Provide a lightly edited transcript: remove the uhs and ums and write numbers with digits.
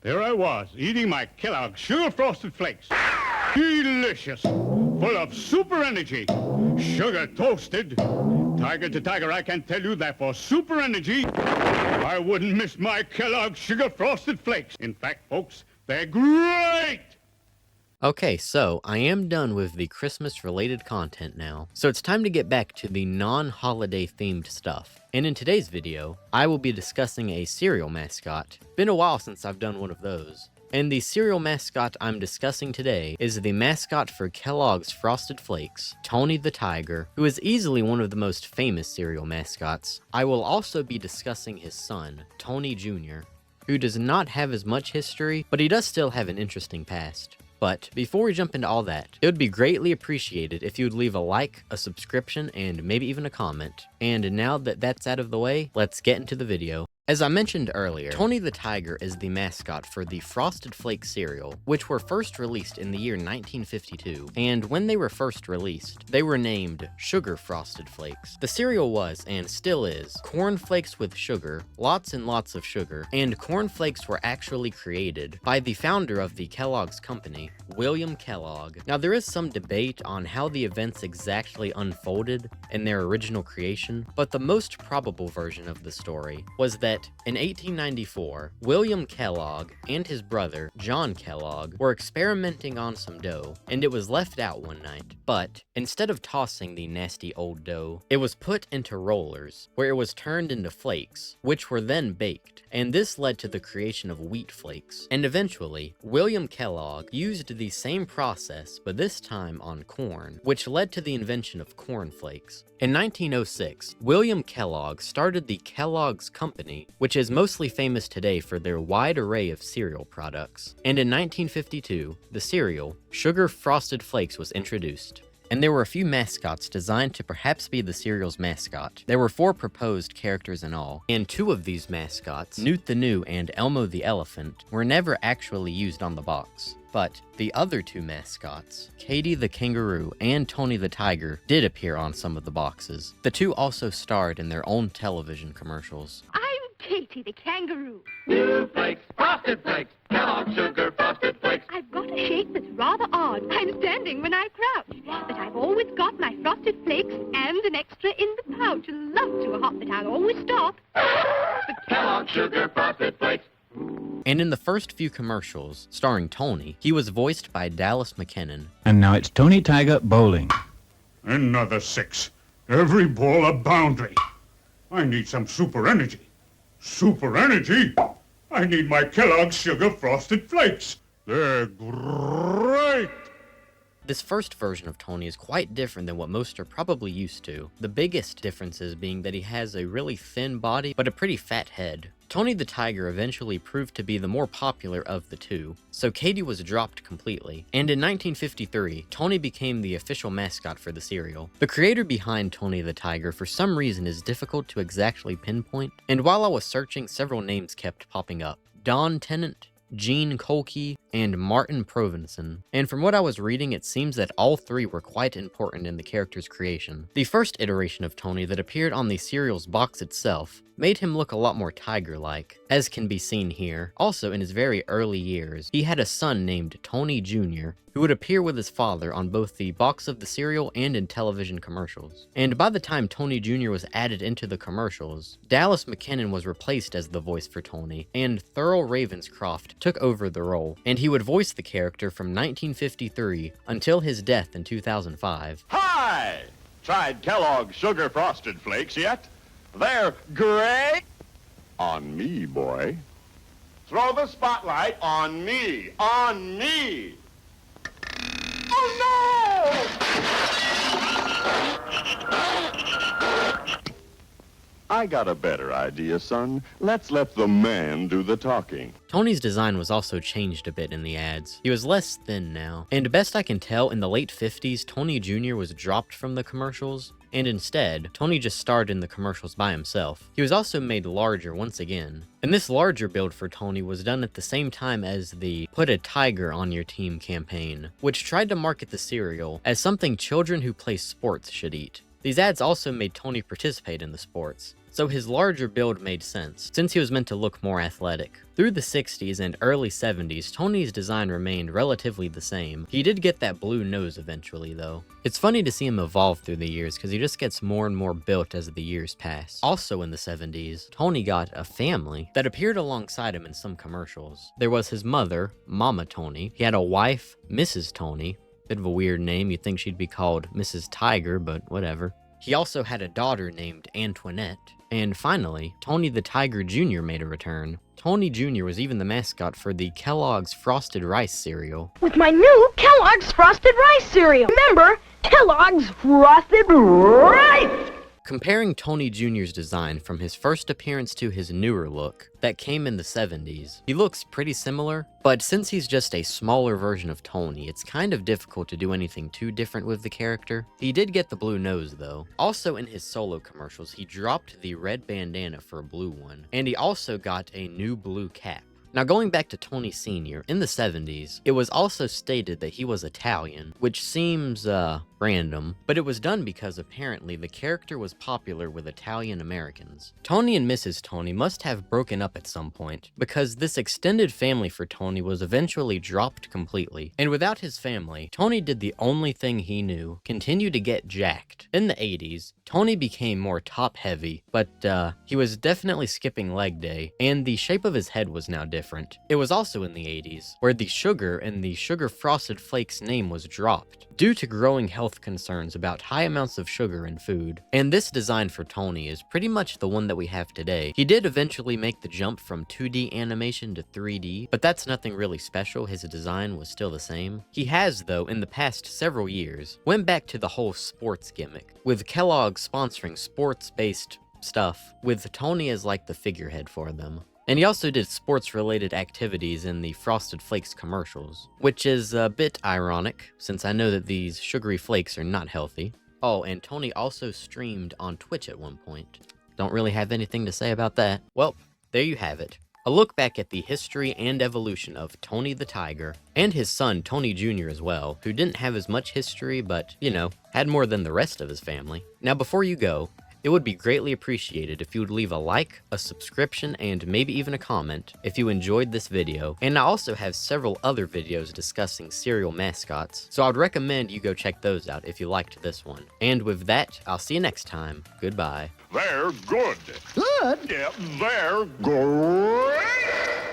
There I was, eating my Kellogg Sugar Frosted Flakes. Delicious, full of super energy, sugar toasted. Tiger to tiger, I can tell you that for super energy, I wouldn't miss my Kellogg Sugar Frosted Flakes. In fact, folks, they're great! Okay, so I am done with the Christmas-related content now, so it's time to get back to the non-holiday themed stuff. And in today's video, I will be discussing a cereal mascot. Been a while since I've done one of those. And the cereal mascot I'm discussing today is the mascot for Kellogg's Frosted Flakes, Tony the Tiger, who is easily one of the most famous cereal mascots. I will also be discussing his son, Tony Jr., who does not have as much history, but he does still have an interesting past. But before we jump into all that, it would be greatly appreciated if you would leave a like, a subscription, and maybe even a comment. And now that that's out of the way, let's get into the video. As I mentioned earlier, Tony the Tiger is the mascot for the Frosted Flakes cereal, which were first released in the year 1952, and when they were first released, they were named Sugar Frosted Flakes. The cereal was, and still is, corn flakes with sugar, lots and lots of sugar, and corn flakes were actually created by the founder of the Kellogg's company, William Kellogg. Now there is some debate on how the events exactly unfolded in their original creation, but the most probable version of the story was that in 1894, William Kellogg and his brother, John Kellogg, were experimenting on some dough, and it was left out one night. But instead of tossing the nasty old dough, it was put into rollers, where it was turned into flakes, which were then baked, and this led to the creation of wheat flakes. And eventually, William Kellogg used the same process, but this time on corn, which led to the invention of corn flakes. In 1906, William Kellogg started the Kellogg's Company, which is mostly famous today for their wide array of cereal products. And in 1952, the cereal, Sugar Frosted Flakes, was introduced. And there were a few mascots designed to perhaps be the cereal's mascot. There were 4 proposed characters in all, and 2 of these mascots, Newt the Gnu and Elmo the Elephant, were never actually used on the box. But the other 2 mascots, Katy the kangaroo and Tony the tiger, did appear on some of the boxes. The 2 also starred in their own television commercials. I'm Katy the kangaroo. New Flakes, Frosted Flakes, Kellogg Sugar Frosted Flakes. I've got a shape that's rather odd. I'm standing when I crouch. But I've always got my Frosted Flakes and an extra in the pouch. Love to hop, but I'll always stop. The Kellogg Sugar Frosted Flakes. And in the first few commercials, starring Tony, he was voiced by Dallas McKennon. And now it's Tony Tiger bowling. Another 6. Every ball a boundary. I need some super energy. Super energy? I need my Kellogg's Sugar Frosted Flakes. They're great! This first version of Tony is quite different than what most are probably used to. The biggest differences being that he has a really thin body, but a pretty fat head. Tony the Tiger eventually proved to be the more popular of the 2, so Katy was dropped completely. And in 1953, Tony became the official mascot for the cereal. The creator behind Tony the Tiger for some reason is difficult to exactly pinpoint, and while I was searching, several names kept popping up. Don Tennant, Gene Kolke, and Martin Provenson. And from what I was reading, it seems that all 3 were quite important in the character's creation. The first iteration of Tony that appeared on the cereal's box itself made him look a lot more tiger-like, as can be seen here. Also, in his very early years, he had a son named Tony Jr., who would appear with his father on both the box of the cereal and in television commercials. And by the time Tony Jr. was added into the commercials, Dallas McKennon was replaced as the voice for Tony, and Thurl Ravenscroft took over the role, and he would voice the character from 1953 until his death in 2005. Hi! Tried Kellogg's Sugar Frosted Flakes yet? They're great! On me, boy. Throw the spotlight on me! On me! Oh, no! I got a better idea, son. Let's let the man do the talking. Tony's design was also changed a bit in the ads. He was less thin now, and best I can tell, in the late 50s, Tony Jr. was dropped from the commercials, and instead, Tony just starred in the commercials by himself. He was also made larger once again, and this larger build for Tony was done at the same time as the Put a Tiger on Your Team campaign, which tried to market the cereal as something children who play sports should eat. These ads also made Tony participate in the sports, so his larger build made sense, since he was meant to look more athletic. Through the 60s and early 70s, Tony's design remained relatively the same. He did get that blue nose eventually, though. It's funny to see him evolve through the years, because he just gets more and more built as the years pass. Also in the 70s, Tony got a family that appeared alongside him in some commercials. There was his mother, Mama Tony. He had a wife, Mrs. Tony. Bit of a weird name, you'd think she'd be called Mrs. Tiger, but whatever. He also had a daughter named Antoinette. And finally, Tony the Tiger Jr. made a return. Tony Jr. was even the mascot for the Kellogg's Frosted Rice cereal. With my new Kellogg's Frosted Rice cereal. Remember, Kellogg's Frosted Rice! Comparing Tony Jr.'s design from his first appearance to his newer look that came in the 70s, he looks pretty similar, but since he's just a smaller version of Tony, it's kind of difficult to do anything too different with the character. He did get the blue nose though. Also in his solo commercials, he dropped the red bandana for a blue one, and he also got a new blue cap. Now going back to Tony Sr., in the 70s, it was also stated that he was Italian, which seems, random, but it was done because apparently the character was popular with Italian Americans. Tony and Mrs. Tony must have broken up at some point, because this extended family for Tony was eventually dropped completely, and without his family, Tony did the only thing he knew, continue to get jacked. In the 80s, Tony became more top-heavy, but he was definitely skipping leg day, and the shape of his head was now different. It was also in the 80s, where the sugar and the Sugar Frosted Flakes name was dropped, due to growing health concerns about high amounts of sugar in food. And this design for Tony is pretty much the one that we have today. He did eventually make the jump from 2D animation to 3D, but that's nothing really special, his design was still the same. He has, though, in the past several years, went back to the whole sports gimmick, with Kellogg sponsoring sports-based stuff, with Tony as like the figurehead for them. And he also did sports-related activities in the Frosted Flakes commercials, which is a bit ironic, since I know that these sugary flakes are not healthy. Oh, and Tony also streamed on Twitch at one point. Don't really have anything to say about that. Well, there you have it. A look back at the history and evolution of Tony the Tiger, and his son Tony Jr. as well, who didn't have as much history, but, you know, had more than the rest of his family. Now before you go, it would be greatly appreciated if you would leave a like, a subscription, and maybe even a comment if you enjoyed this video. And I also have several other videos discussing cereal mascots, so I would recommend you go check those out if you liked this one. And with that, I'll see you next time. Goodbye. They're good. Good? Yeah, they're great.